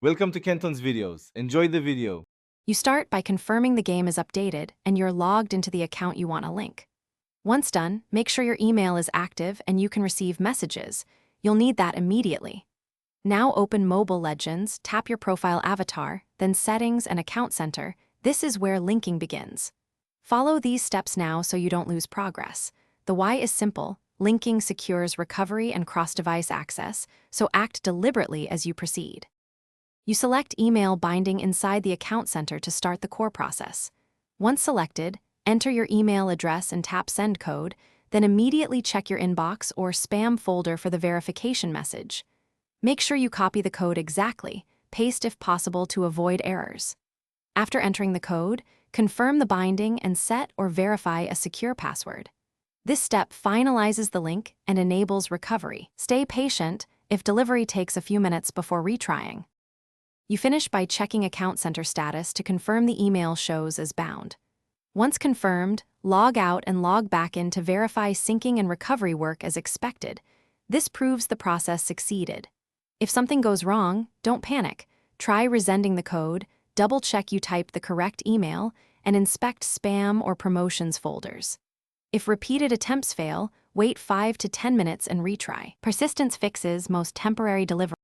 Welcome to Kenton's videos. Enjoy the video. You start by confirming the game is updated and you're logged into the account you want to link. Once done, make sure your email is active and you can receive messages. You'll need that immediately. Now open Mobile Legends, tap your profile avatar, then Settings and Account Center. This is where linking begins. Follow these steps now so you don't lose progress. The why is simple. Linking secures recovery and cross-device access, so act deliberately as you proceed. You select Email Binding inside the Account Center to start the core process. Once selected, enter your email address and tap Send Code, then immediately check your inbox or spam folder for the verification message. Make sure you copy the code exactly, paste if possible to avoid errors. After entering the code, confirm the binding and set or verify a secure password. This step finalizes the link and enables recovery. Stay patient if delivery takes a few minutes before retrying. You finish by checking Account Center status to confirm the email shows as bound. Once confirmed, log out and log back in to verify syncing and recovery work as expected. This proves the process succeeded. If something goes wrong, don't panic. Try resending the code, double-check you typed the correct email, and inspect spam or promotions folders. If repeated attempts fail, wait 5 to 10 minutes and retry. Persistence fixes most temporary delivery.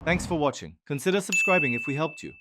Thanks for watching. Consider subscribing if we helped you.